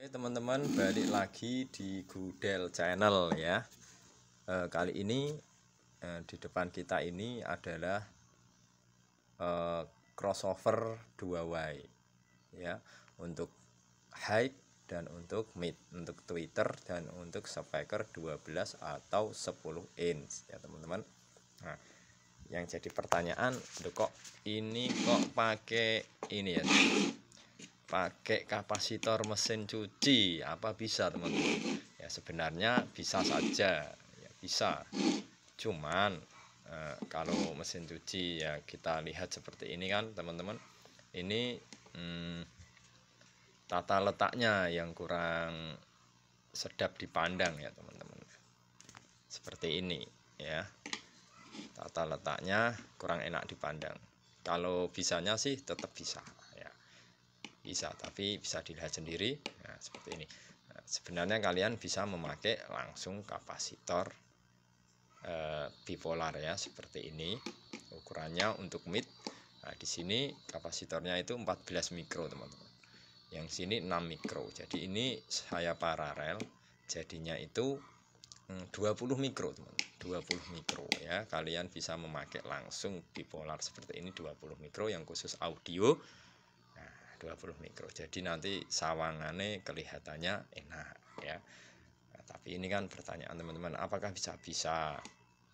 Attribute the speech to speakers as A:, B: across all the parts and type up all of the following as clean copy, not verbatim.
A: Oke teman-teman, balik lagi di Gudel Channel ya. Kali ini di depan kita ini adalah crossover 2 way ya, untuk high dan untuk mid, untuk tweeter dan untuk speaker 12 atau 10 inch ya teman-teman. Nah, yang jadi pertanyaan, kok ini kok pakai ini ya, pakai kapasitor mesin cuci, apa bisa teman-teman? Ya sebenarnya bisa saja ya, bisa, cuman kalau mesin cuci ya kita lihat seperti ini kan teman-teman, ini tata letaknya yang kurang sedap dipandang ya teman-teman, seperti ini ya, tata letaknya kurang enak dipandang. Kalau bisanya sih tetap bisa ya, bisa, tapi bisa dilihat sendiri. Nah, seperti ini. Nah, sebenarnya kalian bisa memakai langsung kapasitor bipolar ya, seperti ini ukurannya untuk mid. Nah, di sini kapasitornya itu 14 mikro teman-teman, yang sini 6 mikro, jadi ini saya paralel, jadinya itu 20 mikro teman-teman, 20 mikro ya. Kalian bisa memakai langsung bipolar seperti ini 20 mikro yang khusus audio. 20 mikro, jadi nanti sawangannya kelihatannya enak ya. Nah, tapi ini kan pertanyaan teman-teman, apakah bisa? Bisa,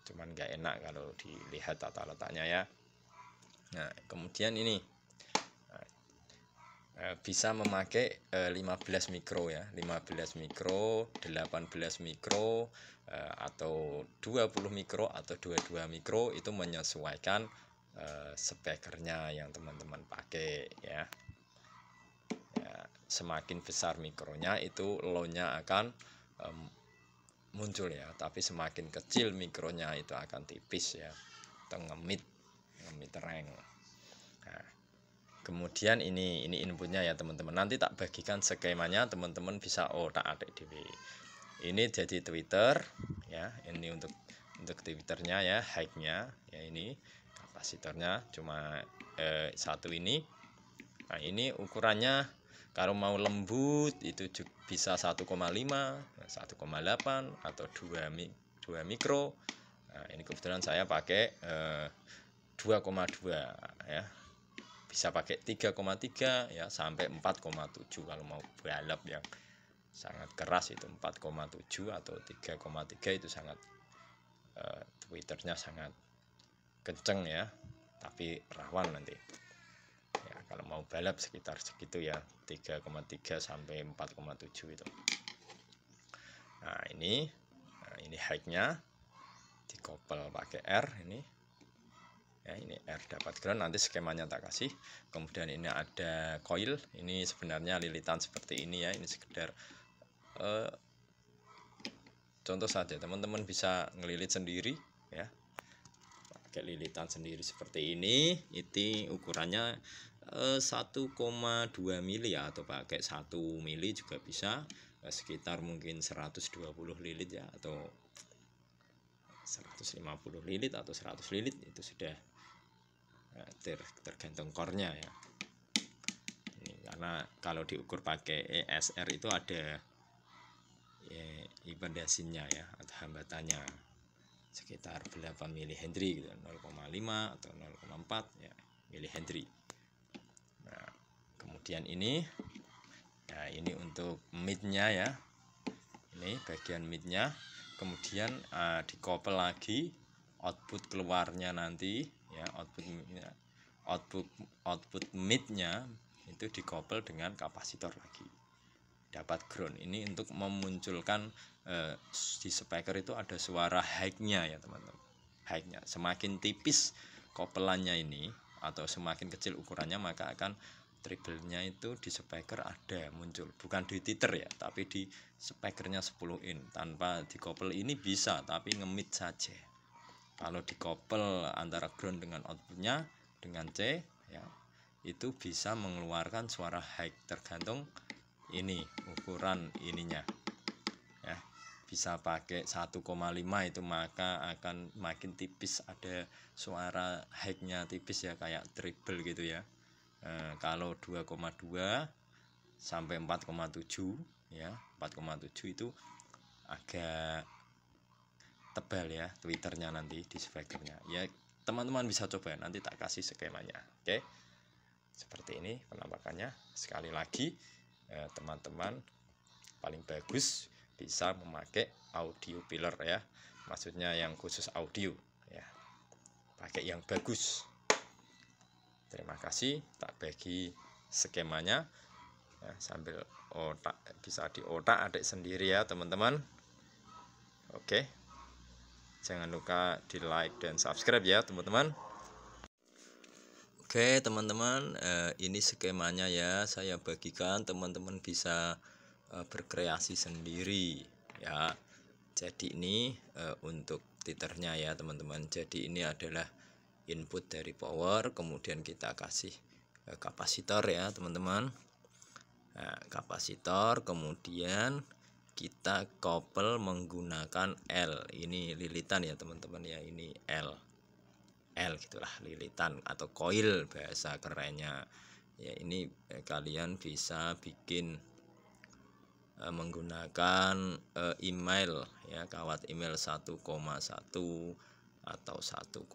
A: cuman nggak enak kalau dilihat tata letaknya ya. Nah kemudian ini bisa memakai 15 mikro ya, 15 mikro, 18 mikro, atau 20 mikro atau 22 mikro, itu menyesuaikan speakernya yang teman-teman pakai ya. Semakin besar mikronya itu low-nya akan muncul ya, tapi semakin kecil mikronya itu akan tipis ya, atau ngemit rank. Nah, kemudian ini inputnya ya teman-teman, nanti tak bagikan skemanya, teman-teman bisa tak adik dw. Ini jadi tweeter ya, ini untuk twitternya ya, high-nya ya, ini kapasitornya cuma satu ini. Nah ini ukurannya kalau mau lembut itu bisa 1,5, 1,8 atau 2 mikro. Nah ini kebetulan saya pakai 2,2 ya, bisa pakai 3,3 ya, sampai 4,7 kalau mau balap yang sangat keras itu 4,7 atau 3,3 itu sangat tweeternya sangat kenceng ya, tapi rawan nanti ya, kalau mau balap sekitar segitu ya, 3,3 sampai 4,7 itu. Nah ini high-nya dikopel pakai R ini ya, ini R dapat ground, nanti skemanya tak kasih. Kemudian ini ada coil, ini sebenarnya lilitan seperti ini ya, ini sekedar contoh saja, teman-teman bisa ngelilit sendiri ya, pakai lilitan sendiri seperti ini. Itu ukurannya 1,2 mili ya, atau pakai 1 mili juga bisa, sekitar mungkin 120 lilit ya, atau 150 lilit atau 100 lilit, itu sudah tergantung core-nya ya. Ini karena kalau diukur pakai ESR itu ada impedansinya ya, atau hambatannya sekitar 8 mili Henry gitu, 0,5 atau 0,4 ya mili Henry. Nah kemudian ini ya, ini untuk midnya ya, ini bagian midnya. Kemudian dikopel lagi output keluarnya nanti ya, output midnya itu dikopel dengan kapasitor lagi, dapat ground. Ini untuk memunculkan di speaker itu ada suara high-nya ya teman-teman. High-nya semakin tipis kopelannya ini atau semakin kecil ukurannya, maka akan treble-nya itu di speaker ada muncul, bukan di tweeter ya, tapi di speakernya 10 in. Tanpa dikopel ini bisa, tapi ngemit saja. Kalau dikopel antara ground dengan outputnya dengan C ya, itu bisa mengeluarkan suara high, tergantung ini ukuran ininya ya. Bisa pakai 1,5 itu maka akan makin tipis, ada suara high-nya tipis ya, kayak treble gitu ya. Kalau 2,2 sampai 4,7 ya. 4,7 itu agak tebal ya Twitternya nanti di speakernya ya. Teman-teman bisa coba, nanti tak kasih skemanya. Oke, seperti ini penampakannya. Sekali lagi teman-teman paling bagus bisa memakai audio pillar ya, maksudnya yang khusus audio ya, pakai yang bagus. Terima kasih, tak bagi skemanya ya, sambil otak, bisa diotak adik sendiri ya teman-teman. Oke, jangan lupa di like dan subscribe ya teman-teman. Oke teman-teman, ini skemanya ya, saya bagikan, teman-teman bisa berkreasi sendiri ya. Jadi ini untuk titernya ya teman-teman. Jadi ini adalah input dari power, kemudian kita kasih kapasitor ya teman-teman. Nah, kapasitor, kemudian kita couple menggunakan L. Ini lilitan ya teman-teman ya, ini L gitulah, lilitan atau coil bahasa kerennya ya. Ini kalian bisa bikin menggunakan email ya, kawat email 1,1 atau 1,2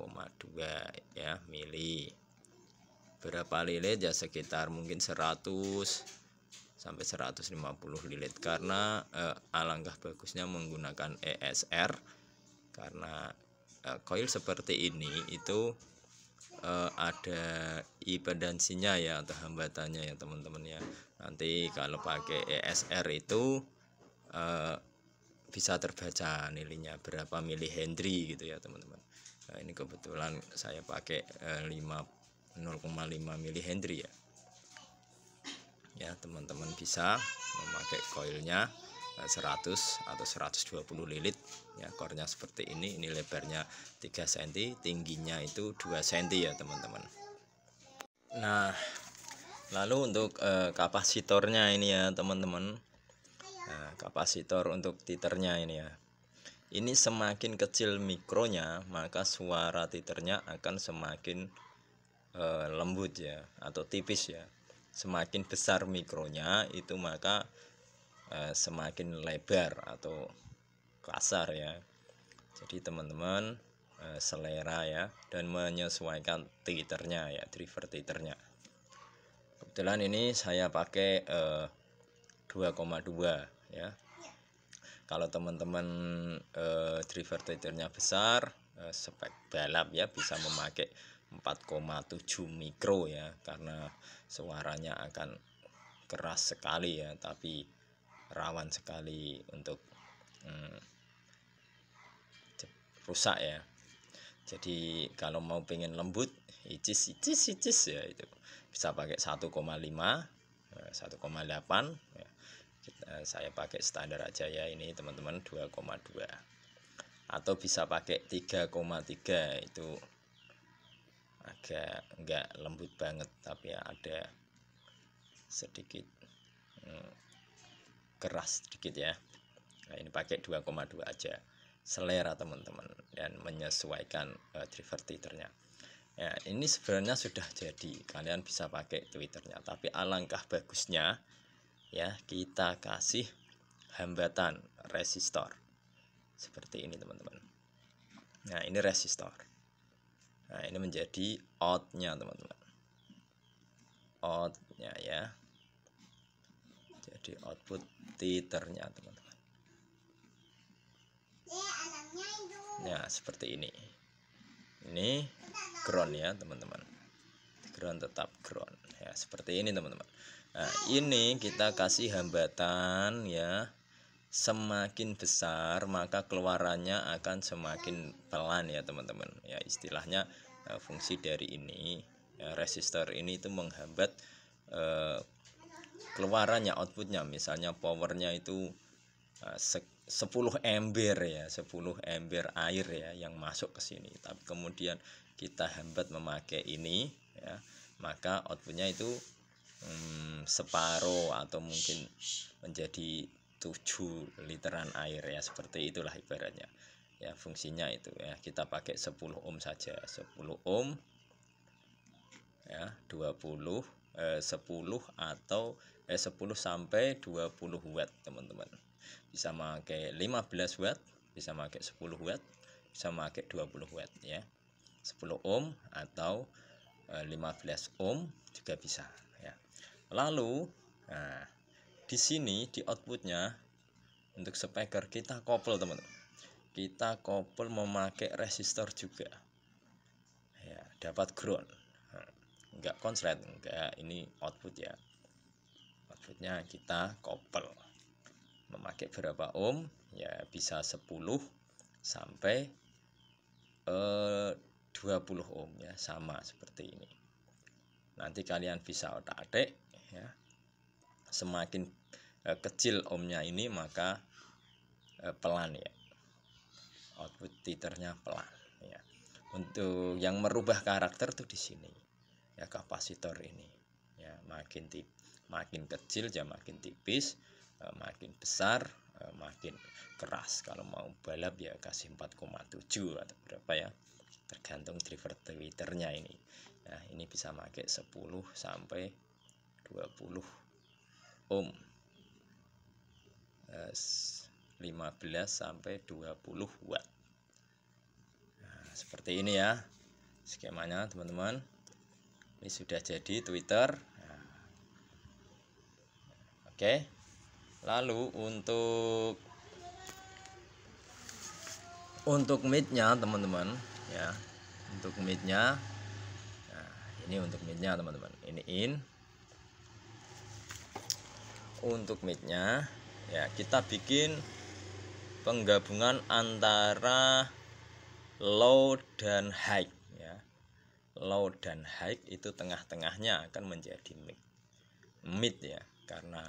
A: ya mili. Berapa lilit ya, sekitar mungkin 100 sampai 150 lilit, karena alangkah bagusnya menggunakan ESR, karena coil seperti ini itu ada impedansinya ya atau hambatannya ya teman-teman ya. Nanti kalau pakai ESR itu bisa terbaca nilainya berapa milihenry gitu ya teman-teman. Nah, ini kebetulan saya pakai 0,5 milihenry ya. Ya teman-teman bisa memakai coilnya 100 atau 120 lilit ya, core-nya seperti ini lebarnya 3 cm, tingginya itu 2 cm ya teman-teman. Nah, lalu untuk kapasitornya ini ya teman-teman. Nah, kapasitor untuk titernya ini ya, ini semakin kecil mikronya maka suara titernya akan semakin lembut ya atau tipis ya. Semakin besar mikronya itu maka semakin lebar atau kasar ya. Jadi teman-teman selera ya, dan menyesuaikan titernya ya, driver titernya. Kebetulan ini saya pakai 2,2 ya. Kalau teman-teman driver titernya besar, spek balap ya, bisa memakai 4,7 mikro ya, karena suaranya akan keras sekali ya, tapi rawan sekali untuk rusak ya. Jadi kalau mau pengen lembut, icis ya, itu bisa pakai 1,5 1,8 ya. Saya pakai standar aja ya ini teman-teman, 2,2, atau bisa pakai 3,3, itu agak enggak lembut banget tapi ya ada sedikit keras sedikit ya. Nah, ini pakai 2,2 aja, selera teman-teman, dan menyesuaikan driver titernya ya. Ini sebenarnya sudah jadi, kalian bisa pakai Twitternya, tapi alangkah bagusnya ya kita kasih hambatan resistor seperti ini teman-teman. Nah, ini resistor. Nah, ini menjadi outnya teman-teman, outnya ya, jadi output titernya teman-teman ya, seperti ini. Ini ground ya teman-teman, ground, tetap ground ya, seperti ini teman-teman. Nah, ini kita kasih hambatan ya, semakin besar maka keluarannya akan semakin pelan ya teman-teman ya. Istilahnya fungsi dari ini ya, resistor ini itu menghambat keluarannya, outputnya. Misalnya powernya itu 10 ampere ya, 10 ampere air ya yang masuk ke sini, tapi kemudian kita hambat memakai ini ya, maka outputnya itu separuh atau mungkin menjadi 7 literan air ya, seperti itulah ibaratnya ya. Fungsinya itu ya, kita pakai 10 ohm saja, 10 ohm ya, 20 10 atau 10 sampai 20 watt teman-teman. Bisa pakai 15 watt, bisa pakai 10 watt, bisa pakai 20 watt ya. 10 ohm atau 15 ohm juga bisa ya. Lalu nah, di sini di outputnya untuk speaker kita couple teman-teman. Kita couple memakai resistor juga ya, dapat ground. Enggak konslet, enggak, ini output ya. Outputnya kita couple memakai berapa ohm ya, bisa 10 sampai 20 ohm ya, sama seperti ini. Nanti kalian bisa otak-atik ya. Semakin kecil ohmnya ini maka pelan ya, output titernya pelan ya. Untuk yang merubah karakter tuh di sini ya, kapasitor ini ya, makin kecil ya makin tipis, makin besar makin keras. Kalau mau balap ya kasih 4,7 atau berapa ya, tergantung driver twitternya ini. Nah ini bisa pakai 10 sampai 20 ohm, 15 sampai 20 watt. Nah, seperti ini ya skemanya teman-teman. Ini sudah jadi tweeter. Nah, oke. Lalu untuk midnya teman-teman ya, untuk midnya, nah ini untuk midnya teman-teman, ini in. Untuk midnya ya kita bikin penggabungan antara low dan high ya. Low dan high itu tengah-tengahnya akan menjadi mid ya, karena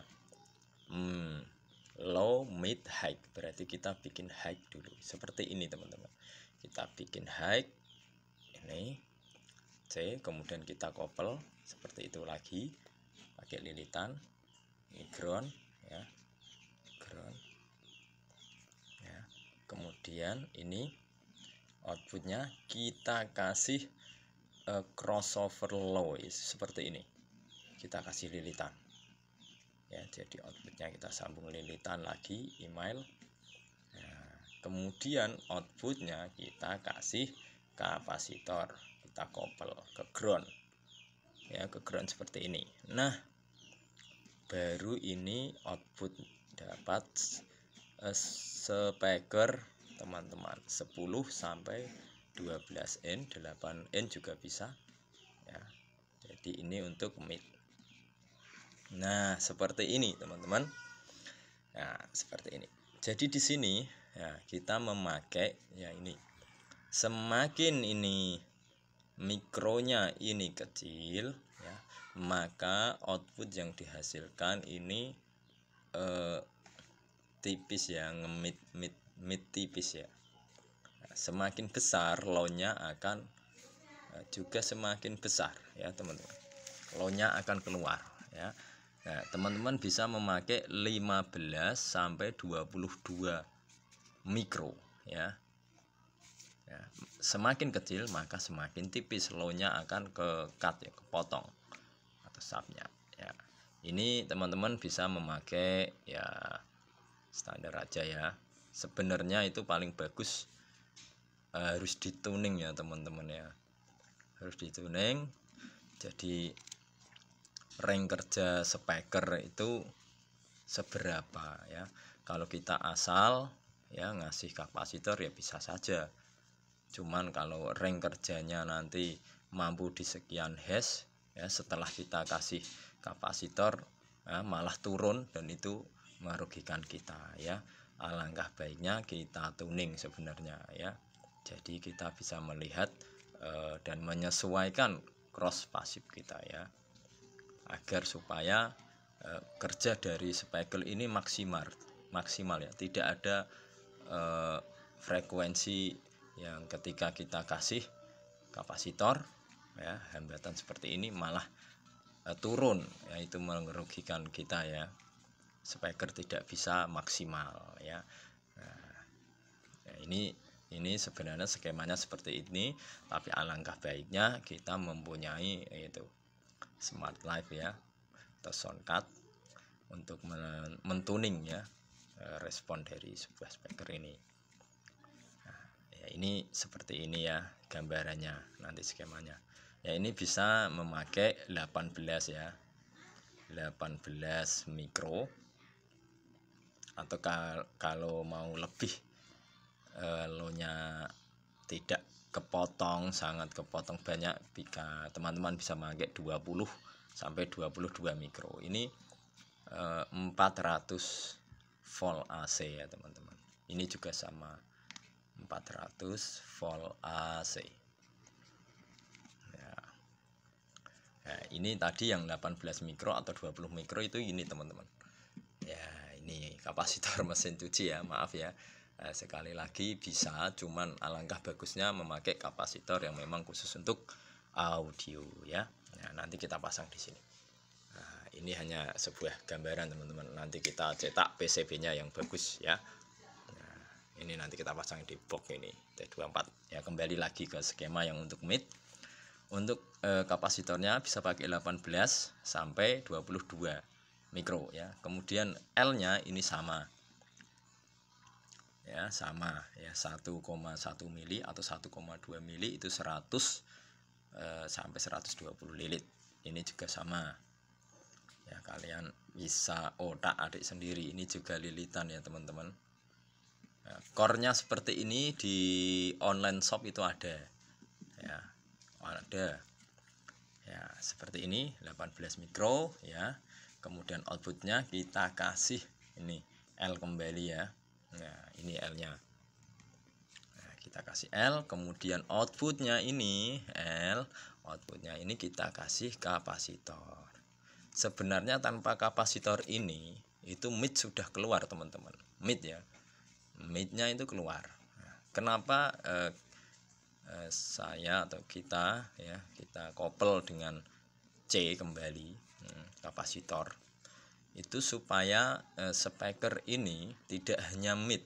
A: low, mid, high, berarti kita bikin high dulu seperti ini teman-teman. Kita bikin high ini C, kemudian kita couple seperti itu lagi pakai lilitan. Ini ground ya, ground ya. Kemudian ini outputnya kita kasih crossover low seperti ini, kita kasih lilitan ya. Jadi outputnya kita sambung lilitan lagi email. Nah, kemudian outputnya kita kasih kapasitor, kita couple ke ground ya, ke ground seperti ini. Nah baru ini output dapat speaker teman-teman, 10 sampai 12 N, 8 N juga bisa ya. Jadi ini untuk mid. Nah seperti ini teman-teman. Nah seperti ini. Jadi di sini ya kita memakai ya ini, semakin ini mikronya ini kecil ya, maka output yang dihasilkan ini tipis ya, mid tipis ya. Nah, semakin besar low-nya akan juga semakin besar ya teman-teman, low-nya akan keluar ya. Nah teman-teman bisa memakai 15 sampai 22 mikro ya. Ya, semakin kecil maka semakin tipis low-nya akan ke cut ya, kepotong atau subnya ya. Ini teman-teman bisa memakai ya standar aja ya. Sebenarnya itu paling bagus harus dituning ya teman-teman ya, harus dituning. Jadi rank kerja speaker itu seberapa ya. Kalau kita asal ya ngasih kapasitor ya bisa saja, cuman kalau rank kerjanya nanti mampu di sekian hertz ya, setelah kita kasih kapasitor ya, malah turun dan itu merugikan kita ya. Alangkah baiknya kita tuning sebenarnya ya. Jadi kita bisa melihat dan menyesuaikan cross pasif kita ya, agar supaya kerja dari speaker ini maksimal ya. Tidak ada frekuensi yang ketika kita kasih kapasitor ya, hambatan seperti ini malah turun ya, itu merugikan kita ya. Speaker tidak bisa maksimal ya. Nah, ya ini sebenarnya skemanya seperti ini, tapi alangkah baiknya kita mempunyai itu Smart Live ya, atau Soundcard untuk mentuning ya respon dari sebuah speaker ini. Nah, ya ini seperti ini ya gambarannya, nanti skemanya. Ya ini bisa memakai 18 ya, 18 mikro, atau kalau mau lebih low-nya tidak kepotong, sangat kepotong banyak, teman-teman bisa pakai 20 sampai 22 mikro. Ini 400 volt AC ya teman-teman. Ini juga sama 400 volt AC ya. Nah, ini tadi yang 18 mikro atau 20 mikro itu ini teman-teman ya. Ini kapasitor mesin cuci ya, maaf ya. Sekali lagi bisa, cuman alangkah bagusnya memakai kapasitor yang memang khusus untuk audio ya. Nah, nanti kita pasang di sini. Nah, ini hanya sebuah gambaran teman-teman. Nanti kita cetak PCB-nya yang bagus ya. Nah, ini nanti kita pasang di box ini T24 ya. Kembali lagi ke skema yang untuk mid. Untuk kapasitornya bisa pakai 18 sampai 22 mikro ya. Kemudian L-nya ini sama ya, sama ya, 1,1 mili atau 1,2 mili itu 100 sampai 120 lilit. Ini juga sama ya, kalian bisa otak adik sendiri. Ini juga lilitan ya teman-teman. Ya, core-nya seperti ini di online shop itu ada ya, ada ya, seperti ini 18 mikro ya. Kemudian outputnya kita kasih ini L kembali ya. Nah, ini L-nya. Nah, kita kasih L, kemudian outputnya ini L, outputnya ini kita kasih kapasitor. Sebenarnya tanpa kapasitor ini itu mid sudah keluar teman-teman. Mid ya, midnya itu keluar. Nah, kenapa saya atau kita ya, kita couple dengan C kembali kapasitor itu supaya speaker ini tidak hanya mid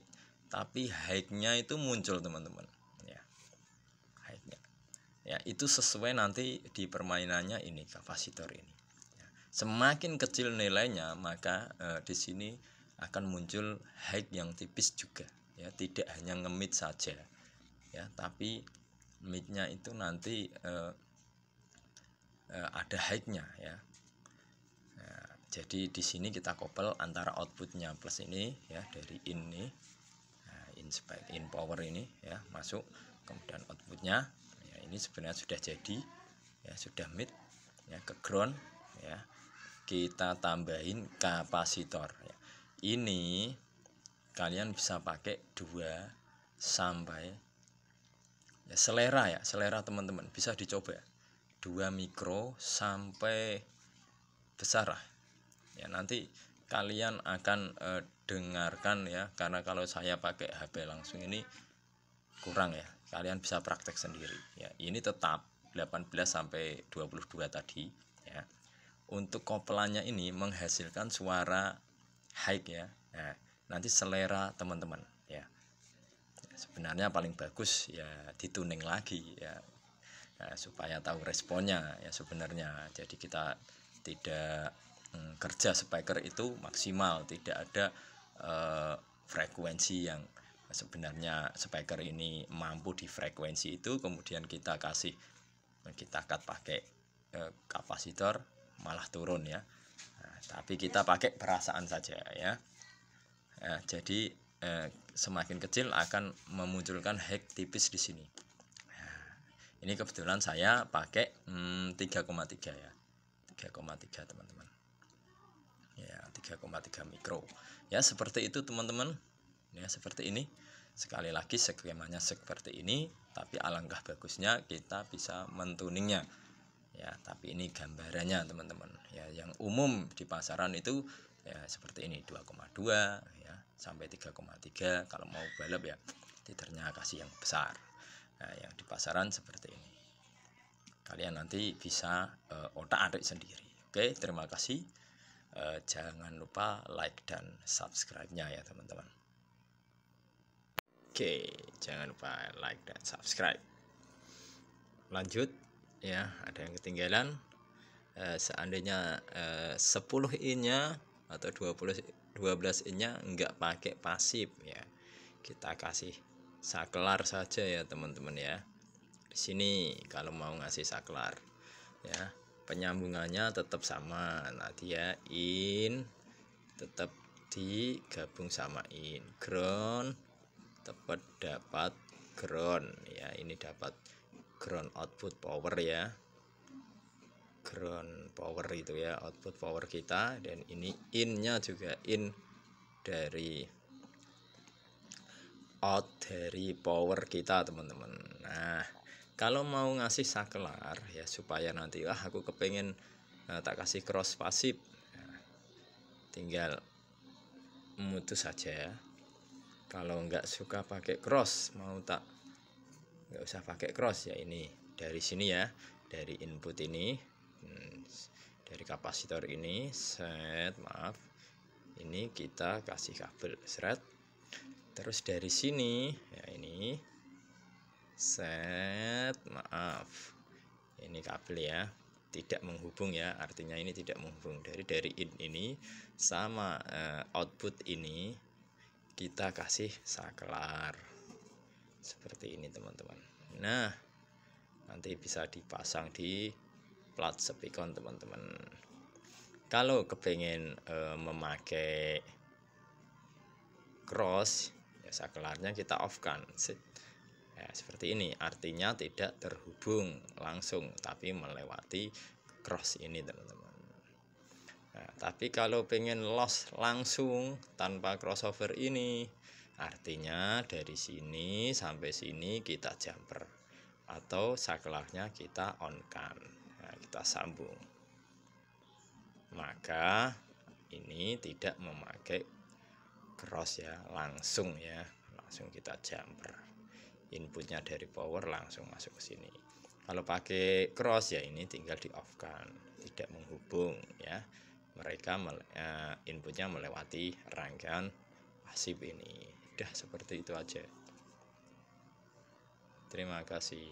A: tapi high-nya itu muncul teman-teman ya. High-nya ya itu sesuai nanti di permainannya ini kapasitor ini ya. Semakin kecil nilainya maka di sini akan muncul high yang tipis juga ya, tidak hanya nge-mid saja ya, tapi mid-nya itu nanti ada high-nya ya. Jadi di sini kita couple antara outputnya plus ini ya, dari in nih, nah, in power ini ya masuk, kemudian outputnya ya, ini sebenarnya sudah jadi ya, sudah mid ya, ke ground ya, kita tambahin kapasitor ya. Ini kalian bisa pakai 2 sampai ya, selera teman-teman bisa dicoba 2 mikro sampai besar lah ya. Nanti kalian akan dengarkan ya, karena kalau saya pakai HP langsung ini kurang ya, kalian bisa praktek sendiri ya. Ini tetap 18 sampai 22 tadi ya. Untuk koplannya ini menghasilkan suara high ya. Nah, nanti selera teman-teman ya. Sebenarnya paling bagus ya dituning lagi ya, nah, supaya tahu responnya ya sebenarnya. Jadi kita tidak kerja speaker itu maksimal, tidak ada frekuensi yang sebenarnya speaker ini mampu di frekuensi itu, kemudian kita cut pakai kapasitor malah turun ya. Nah, tapi kita pakai perasaan saja ya. Nah, jadi semakin kecil akan memunculkan high tipis di sini. Nah, ini kebetulan saya pakai 3,3 ya, 3,3 teman-teman ya, 3,3 mikro ya, seperti itu teman-teman ya. Seperti ini, sekali lagi skemanya seperti ini, tapi alangkah bagusnya kita bisa mentuningnya ya. Tapi ini gambarannya teman-teman ya, yang umum di pasaran itu ya seperti ini, 2,2 ya sampai 3,3. Kalau mau balap ya titernya kasih yang besar. Nah, yang di pasaran seperti ini, kalian nanti bisa otak-atik sendiri. Oke, terima kasih. Jangan lupa like dan subscribe-nya ya teman-teman. Oke, jangan lupa like dan subscribe. Lanjut ya, ada yang ketinggalan. seandainya 10 innya atau 12 innya enggak pakai pasif ya, kita kasih saklar saja ya teman-teman ya. Di sini kalau mau ngasih saklar ya, penyambungannya tetap sama nanti ya, in tetap digabung sama in, ground tepat dapat ground ya, ini dapat ground output power ya, ground power itu ya, output power kita. Dan ini innya juga in dari out dari power kita teman-teman. Nah kalau mau ngasih saklar ya, supaya nanti aku kepengen tak kasih cross pasif, nah, tinggal memutus saja. Kalau nggak suka pakai cross, mau tak nggak usah pakai cross ya, ini dari sini ya, dari input ini, dari kapasitor ini ini kita kasih kabel seret, terus dari sini ya ini ini kabel ya, tidak menghubung ya, artinya ini tidak menghubung. Dari in ini sama output ini kita kasih saklar seperti ini teman-teman. Nah nanti bisa dipasang di plat spikon teman-teman. Kalau kepengen memakai cross ya, saklarnya kita off kan ya, seperti ini, artinya tidak terhubung langsung tapi melewati cross ini teman-teman. Nah, tapi kalau pengen loss langsung tanpa crossover ini, artinya dari sini sampai sini kita jumper atau saklarnya kita on kan, nah, kita sambung, maka ini tidak memakai cross ya, langsung ya, langsung kita jumper, inputnya dari power langsung masuk ke sini. Kalau pakai cross ya ini tinggal di off kan, tidak menghubung ya, mereka inputnya melewati rangkaian pasif ini. Udah seperti itu aja. Terima kasih.